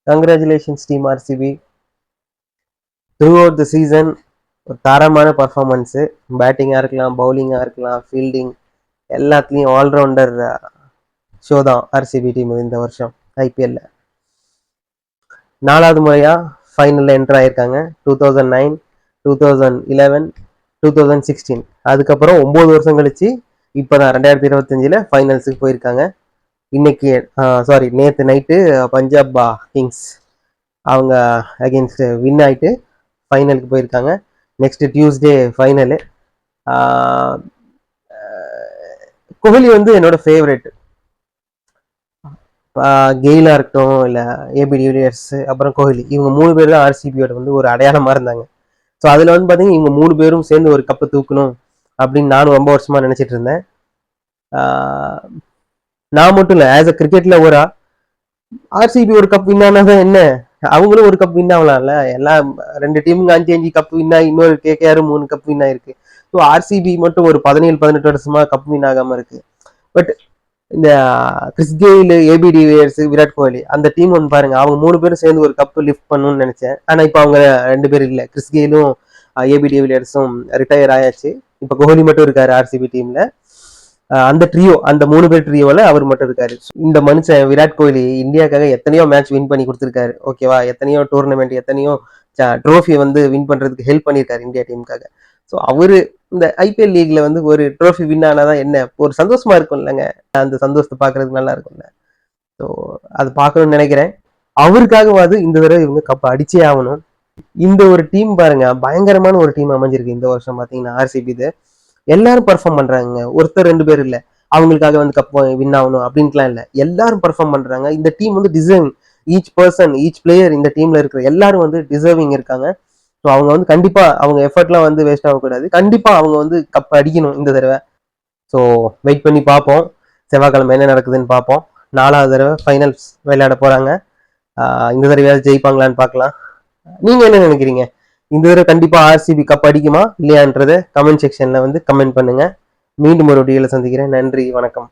Congratulations team RCB. Through out the season ஒரு தரமான performance. பேட்டிங்காக இருக்கலாம், பவுலிங்காக இருக்கலாம், ஃபீல்டிங் எல்லாத்துலேயும் ஆல்ரவுண்டர் ஷோ தான் ஆர்சிபி டீம் இந்த வருஷம் ஐபிஎல்ல. 4வது முறையாக ஃபைனலில் என்டர் ஆகியிருக்காங்க. 2009, 2011, 2016. அதுக்கப்புறம் 9 வருஷம் கழிச்சு இப்போ தான் 2025 ஃபைனல்ஸுக்கு போயிருக்காங்க. இன்னைக்கு நேற்று நைட்டு பஞ்சாப் கிங்ஸ் அவங்க அகெயின்ஸ்ட் வின் ஆகிட்டு ஃபைனலுக்கு போயிருக்காங்க. Next Tuesday final. கோஹ்லி வந்து என்னோட ஃபேவரெட். கெயிலா இருக்கட்டும், இல்லை ஏபி டிவிலியர்ஸ், அப்புறம் கோஹ்லி, இவங்க 3 பேர் தான் ஆர்சிபியோட வந்து ஒரு அடையாளமாக இருந்தாங்க. ஸோ அதில் வந்து பார்த்தீங்கன்னா இவங்க 3 பேரும் சேர்ந்து ஒரு கப்பை தூக்கணும் அப்படின்னு நானும் ரொம்ப வருஷமாக நினச்சிட்டு இருந்தேன். நான் மட்டும் இல்லை, ஆஸ் அ கிரிக்கெட்டில் ஒரு ஆர்சிபி ஒரு கப் வின் ஆனாதான் என்ன, அவங்களும் ஒரு கப் வின் ஆகலாம்ல. எல்லாம் 2 டீமுங்க 5 கப் வின் ஆகி, இன்னொரு கேகேஆர் 3 கப் வின் ஆயிருக்கு. ஸோ ஆர்சிபி மட்டும் ஒரு 17-18 வருஷமா கப் வின் ஆகாம இருக்கு. பட் இந்த Chris Gayle, A B de Villiers, Virat Kohli அந்த டீம் வந்து பாருங்க, அவங்க 3 பேரும் சேர்ந்து ஒரு கப் லிஃப்ட் பண்ணணும்னு நினைச்சேன். ஆனா இப்போ அவங்க 2 பேரும் இல்லை. கிறிஸ் கெயிலும் ஏபி டிவிலியர்ஸும் ரிட்டையர் ஆயாச்சு. இப்போ கோஹ்லி மட்டும் இருக்காரு ஆர்சிபி டீம்ல. அந்த ட்ரியோ, அந்த 3 பேர் ட்ரியோவில் அவர் மட்டும் இருக்காரு. இந்த மனுஷன் விராட் கோலி இந்தியாவுக்காக எத்தனையோ மேட்ச் வின் பண்ணி கொடுத்துருக்காரு. ஓகேவா, எத்தனையோ டூர்னமெண்ட், எத்தனையோ ட்ரோஃபி வந்து வின் பண்றதுக்கு ஹெல்ப் பண்ணியிருக்காரு இந்தியா டீமுக்காக. ஸோ அவரு இந்த ஐபிஎல் லீக்ல வந்து ஒரு ட்ரோஃபி வின் ஆனாதான் என்ன, ஒரு சந்தோஷமா இருக்கும் இல்லைங்க. அந்த சந்தோஷத்தை பார்க்கறதுக்கு நல்லா இருக்கும்ல. ஸோ அது பார்க்கணும்னு நினைக்கிறேன். அவருக்காகவாது இந்த தடவை இவங்க கப் அடிச்சே ஆகணும். இந்த ஒரு டீம் பாருங்க, பயங்கரமான ஒரு டீம் அமைஞ்சிருக்கு இந்த வருஷம். பார்த்தீங்கன்னா ஆர்சிபி இது எல்லாரும் பர்ஃபார்ம் பண்றாங்க. ஒருத்தர் 2 பேர் இல்லை, அவங்களுக்காக வந்து கப் வின் ஆகணும் அப்படின்ட்டுலாம் இல்லை. எல்லாரும் பர்ஃபார்ம் பண்றாங்க. இந்த டீம் வந்து deserving. Each person, each player இந்த டீம்ல இருக்கிற எல்லாரும் வந்து டிசர்விங் இருக்காங்க. ஸோ அவங்க வந்து கண்டிப்பா அவங்க எஃபர்ட்லாம் வந்து வேஸ்ட் ஆகக்கூடாது. கண்டிப்பா அவங்க வந்து கப் அடிக்கணும் இந்த தடவை. ஸோ வெயிட் பண்ணி பார்ப்போம், செவ்வாய்க்கிழமை என்ன நடக்குதுன்னு பார்ப்போம். 4வது தடவை ஃபைனல்ஸ் விளையாட போறாங்க. இந்த தடவையாவது ஜெயிப்பாங்களான்னு பார்க்கலாம். நீங்க என்ன நினைக்கிறீங்க? இந்த தடவை கண்டிப்பா ஆர்சிபி கப் அடிக்குமா இல்லையான்றதை கமெண்ட் செக்ஷன்ல வந்து கமெண்ட் பண்ணுங்க. மீண்டும் ஒரு வீடியோல சந்திக்கிறேன். நன்றி, வணக்கம்.